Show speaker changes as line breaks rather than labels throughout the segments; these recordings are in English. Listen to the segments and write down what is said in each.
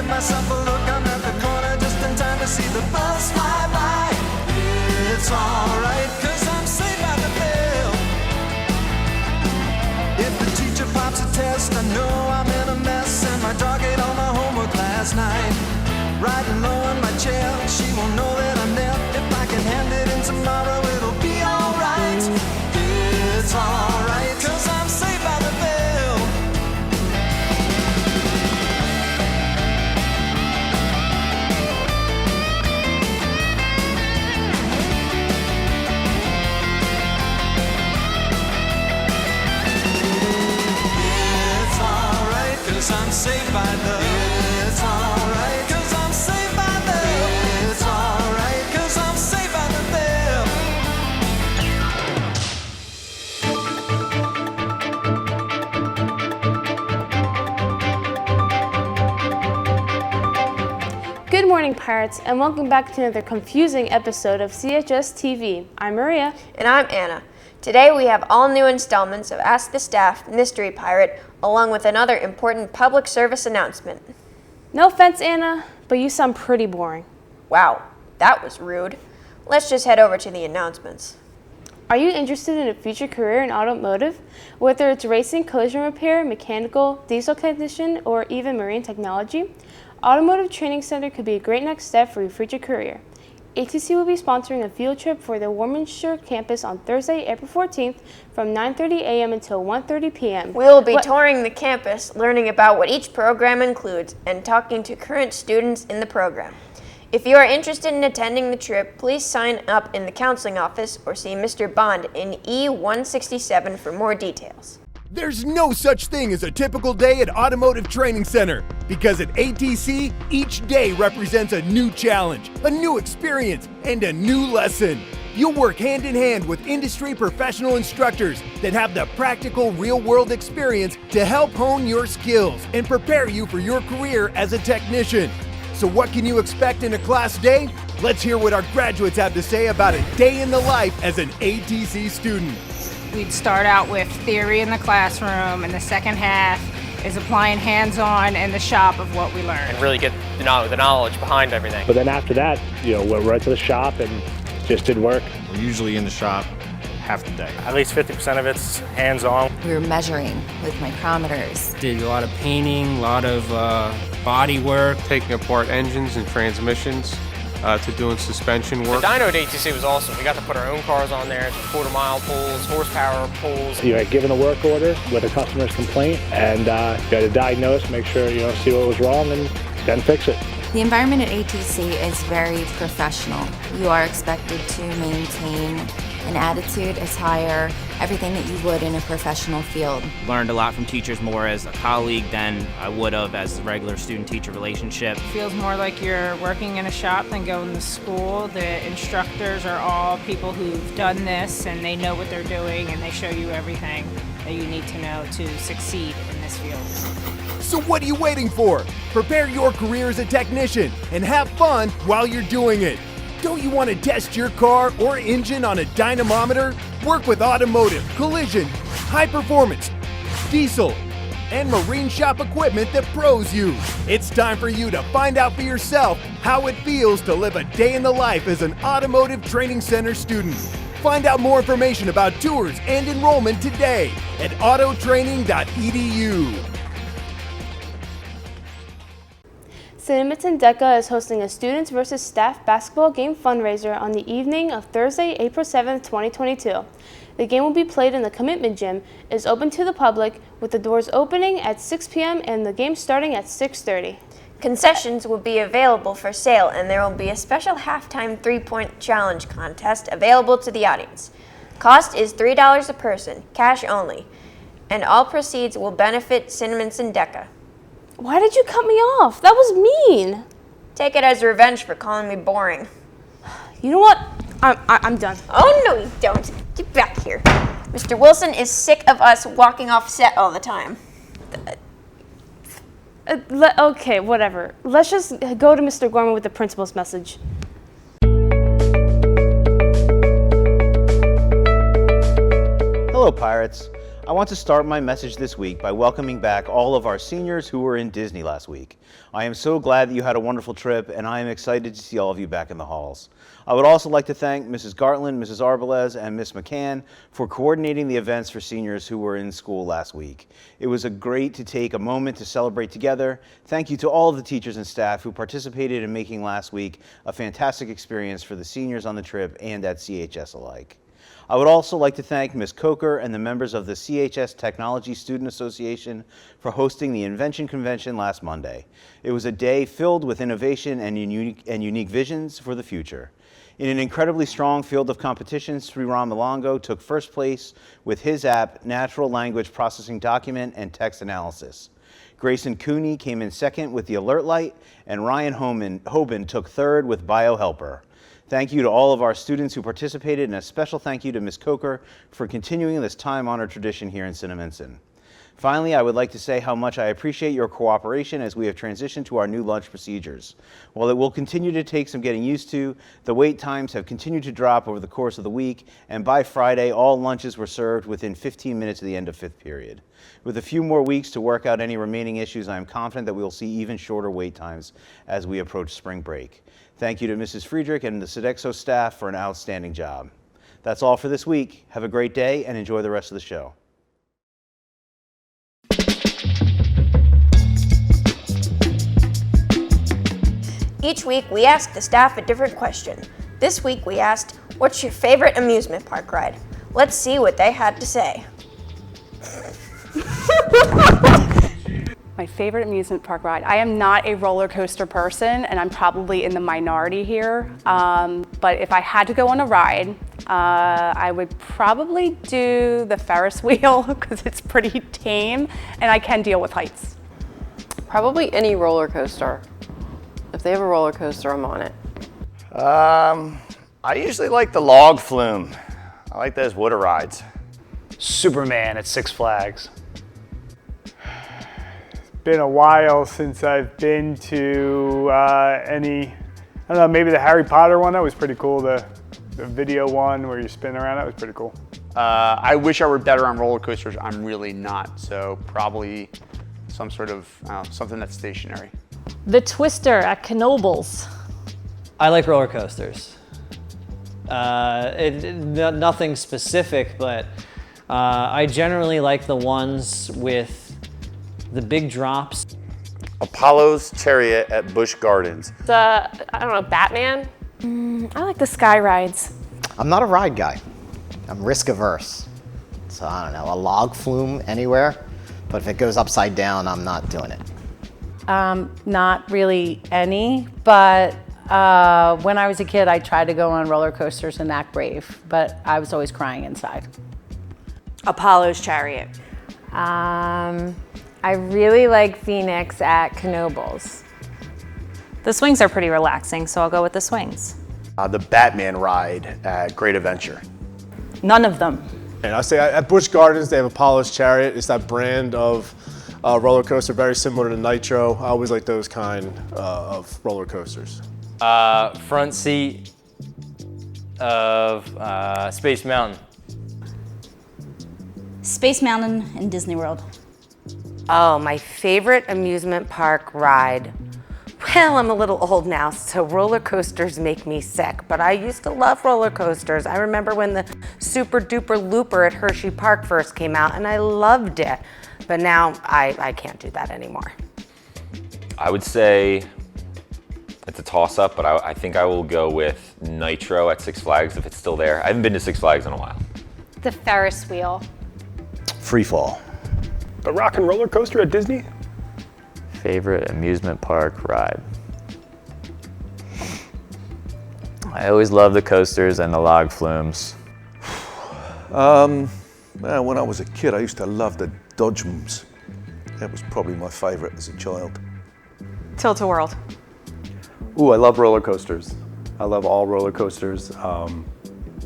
give myself a look. I'm at the corner just in time to see the bus fly by. It's alright, cause I'm safe by the bell. If the teacher pops a test, I know I'm in a mess, and my dog ate all my homework last night. Riding low in my chair, she won't know that I'm there. If I can hand it in tomorrow, it'll be alright. It's alright, cause I'm safe by the bell. It's alright, cause I'm safe by the. It's alright, cause I'm safe by the. It's alright, cause I'm safe by the bell.
Good morning, Pirates, and welcome back to another confusing episode of Chs TV. I'm Maria.
And I'm Anna. Today we have all new installments of Ask the Staff Mystery Pirate, along with another important public service announcement.
No offense, Anna, but you sound pretty boring.
Wow, that was rude. Let's just head over to the announcements.
Are you interested in a future career in automotive? Whether it's racing, collision repair, mechanical, diesel technician, or even marine technology, Automotive Training Center could be a great next step for your future career. ATC will be sponsoring a field trip for the Warminster campus on Thursday, April 14th from 9:30 a.m. until 1:30 p.m.
We will be touring the campus, learning about what each program includes, and talking to current students in the program. If you are interested in attending the trip, please sign up in the counseling office or see Mr. Bond in E167 for more details.
There's no such thing as a typical day at Automotive Training Center, because at ATC, each day represents a new challenge, a new experience, and a new lesson. You'll work hand in hand with industry professional instructors that have the practical real-world experience to help hone your skills and prepare you for your career as a technician. So what can you expect in a class day? Let's hear what our graduates have to say about a day in the life as an ATC student.
We'd start out with theory in the classroom, and the second half is applying hands-on in the shop of what we learned.
And really get the knowledge behind everything.
But then after that, went right to the shop and just did work.
We're usually in the shop half the day.
At least 50% of it's hands-on.
We were measuring with micrometers.
Did a lot of painting, a lot of body work.
Taking apart engines and transmissions. To doing suspension work.
The dyno at ATC was awesome. We got to put our own cars on there, quarter-mile pulls, horsepower pulls.
You get given a work order with a customer's complaint, and you got to diagnose, make sure see what was wrong, and then fix it.
The environment at ATC is very professional. You are expected to maintain an attitude, attire, everything that you would in a professional field.
Learned a lot from teachers more as a colleague than I would have as a regular student-teacher relationship.
Feels more like you're working in a shop than going to school. The instructors are all people who've done this, and they know what they're doing, and they show you everything that you need to know to succeed in this field.
So what are you waiting for? Prepare your career as a technician and have fun while you're doing it. Don't you want to test your car or engine on a dynamometer? Work with automotive, collision, high performance, diesel, and marine shop equipment that pros use. It's time for you to find out for yourself how it feels to live a day in the life as an Automotive Training Center student. Find out more information about tours and enrollment today at autotraining.edu.
Cinnamons and DECA is hosting a Students vs. Staff basketball game fundraiser on the evening of Thursday, April 7th, 2022. The game will be played in the Commitment Gym, is open to the public, with the doors opening at 6 p.m. and the game starting at 6:30.
Concessions will be available for sale, and there will be a special halftime three-point challenge contest available to the audience. Cost is $3 a person, cash only, and all proceeds will benefit Cinnamons and DECA.
Why did you cut me off? That was mean.
Take it as revenge for calling me boring.
You know what? I'm done.
Oh, no, you don't. Get back here. Mr. Wilson is sick of us walking off set all the time.
Okay, whatever. Let's just go to Mr. Gorman with the principal's message.
Hello, Pirates. I want to start my message this week by welcoming back all of our seniors who were in Disney last week. I am so glad that you had a wonderful trip, and I am excited to see all of you back in the halls. I would also like to thank Mrs. Gartland, Mrs. Arbalez, and Ms. McCann for coordinating the events for seniors who were in school last week. It was great to take a moment to celebrate together. Thank you to all of the teachers and staff who participated in making last week a fantastic experience for the seniors on the trip and at CHS alike. I would also like to thank Ms. Coker and the members of the CHS Technology Student Association for hosting the Invention Convention last Monday. It was a day filled with innovation and unique visions for the future. In an incredibly strong field of competitions, Sriram Milongo took first place with his app, Natural Language Processing Document and Text Analysis. Grayson Cooney came in second with the Alert Light, and Ryan Hoban took third with BioHelper. Thank you to all of our students who participated, and a special thank you to Ms. Coker for continuing this time-honored tradition here in Cinnaminson. Finally, I would like to say how much I appreciate your cooperation as we have transitioned to our new lunch procedures. While it will continue to take some getting used to, the wait times have continued to drop over the course of the week, and by Friday, all lunches were served within 15 minutes of the end of fifth period. With a few more weeks to work out any remaining issues, I am confident that we will see even shorter wait times as we approach spring break. Thank you to Mrs. Friedrich and the Sodexo staff for an outstanding job. That's all for this week. Have a great day and enjoy the rest of the show.
Each week, we ask the staff a different question. This week, we asked, what's your favorite amusement park ride? Let's see what they had to say.
My favorite amusement park ride. I am not a roller coaster person, and I'm probably in the minority here. But if I had to go on a ride, I would probably do the Ferris wheel because it's pretty tame and I can deal with heights.
Probably any roller coaster. If they have a roller coaster, I'm on it.
I usually like the log flume. I like those water rides.
Superman at Six Flags. Been a while since I've been to any, I don't know, maybe the Harry Potter one. That was pretty cool. The video one where you spin around, that was pretty cool.
I wish I were better on roller coasters. I'm really not. So probably some sort of, something that's stationary.
The Twister at Knoebels.
I like roller coasters. Nothing specific, but I generally like the ones with the big drops.
Apollo's Chariot at Busch Gardens.
I don't know, Batman? I like the sky rides.
I'm not a ride guy. I'm risk averse. So I don't know, a log flume anywhere, but if it goes upside down, I'm not doing it.
Not really any, but when I was a kid, I tried to go on roller coasters and act brave, but I was always crying inside.
Apollo's Chariot. I really like Phoenix at Knoebels.
The swings are pretty relaxing, so I'll go with the swings.
The Batman ride at Great Adventure.
None of them.
And I say at Busch Gardens, they have Apollo's Chariot. It's that brand of roller coaster, very similar to Nitro. I always like those kind of roller coasters.
Front seat of Space Mountain.
Space Mountain and Disney World.
Oh, my favorite amusement park ride. Well, I'm a little old now, so roller coasters make me sick, but I used to love roller coasters. I remember when the Super Duper Looper at Hershey Park first came out, and I loved it. But now I can't do that anymore.
I would say it's a toss-up, but I think I will go with Nitro at Six Flags if it's still there. I haven't been to Six Flags in a while.
The Ferris wheel.
Free fall.
The Rock and Roller Coaster at Disney?
Favorite amusement park ride. I always love the coasters and the log flumes.
When I was a kid, I used to love the Dodgems. That was probably my favorite as a child.
Tilt-A-Whirl.
Ooh, I love roller coasters. I love all roller coasters.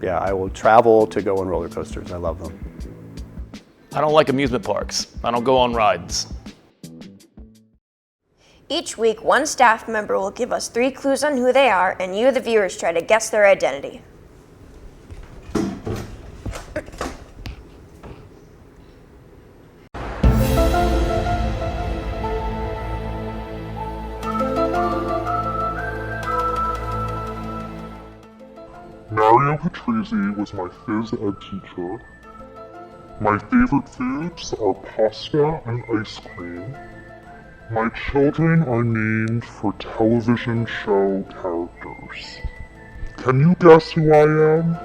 Yeah, I will travel to go on roller coasters. I love them.
I don't like amusement parks. I don't go on rides.
Each week, one staff member will give us 3 clues on who they are, and you, the viewers, try to guess their identity.
Patrizi was my phys ed teacher. My favorite foods are pasta and ice cream. My children are named for television show characters. Can you guess who I am?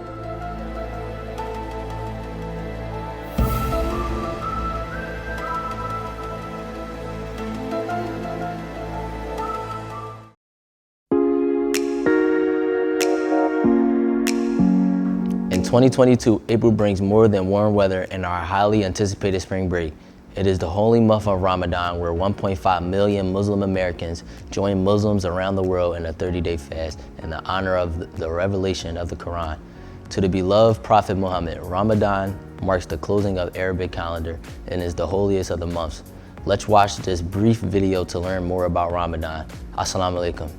In 2022, April brings more than warm weather and our highly anticipated spring break. It is the holy month of Ramadan, where 1.5 million Muslim Americans join Muslims around the world in a 30-day fast in the honor of the revelation of the Quran. To the beloved Prophet Muhammad, Ramadan marks the closing of the Arabic calendar and is the holiest of the months. Let's watch this brief video to learn more about Ramadan. Assalamu alaikum.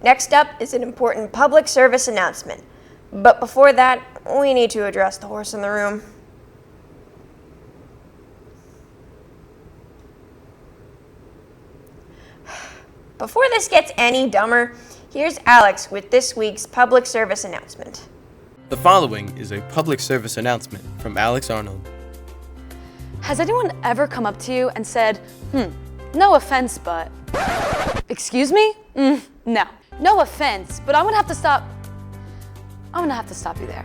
Next up is an important public service announcement. But before that, we need to address the horse in the room. Before this gets any dumber, here's Alex with this week's public service announcement.
The following is a public service announcement from Alex Arnold.
Has anyone ever come up to you and said, no offense, but... Excuse me? No. No offense, but I'm gonna have to stop you there.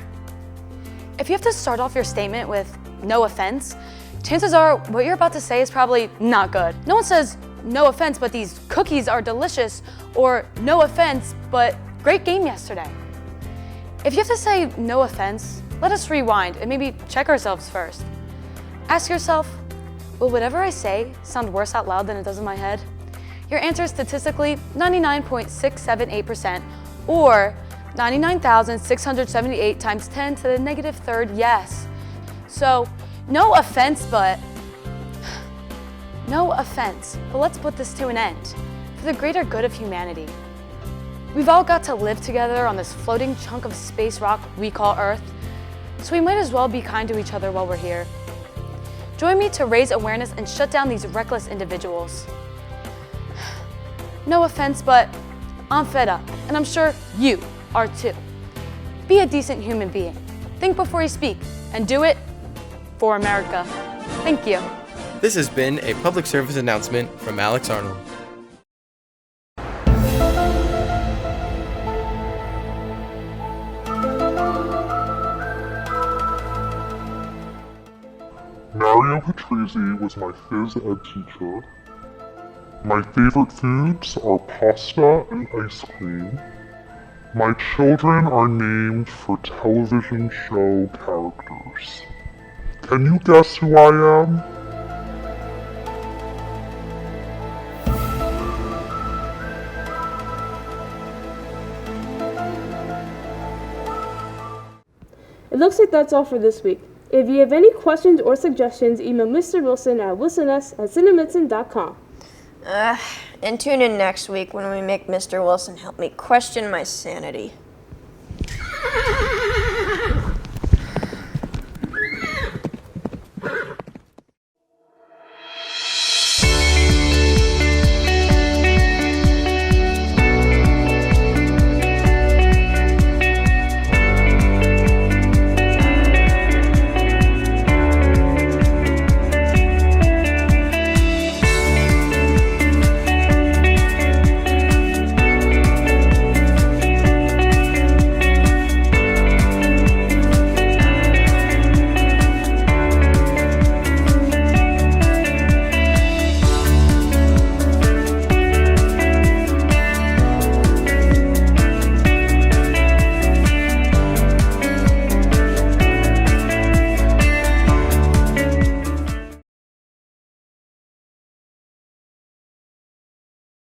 If you have to start off your statement with no offense, chances are what you're about to say is probably not good. No one says, no offense, but these cookies are delicious, or no offense, but great game yesterday. If you have to say no offense, let us rewind and maybe check ourselves first. Ask yourself, will whatever I say sound worse out loud than it does in my head? Your answer is statistically 99.678%, or 99,678 times 10 to the negative third yes. So, no offense, but let's put this to an end, for the greater good of humanity. We've all got to live together on this floating chunk of space rock we call Earth, so we might as well be kind to each other while we're here. Join me to raise awareness and shut down these reckless individuals. No offense, but I'm fed up, and I'm sure you are too. Be a decent human being. Think before you speak, and do it for America. Thank you.
This has been a public service announcement from Alex Arnold.
Mario Patrizi was my phys ed teacher. My favorite foods are pasta and ice cream. My children are named for television show characters. Can you guess who I am?
It looks like that's all for this week. If you have any questions or suggestions, email Mr. Wilson at wilsons@cinemitson.com.
And tune in next week when we make Mr. Wilson help me question my sanity.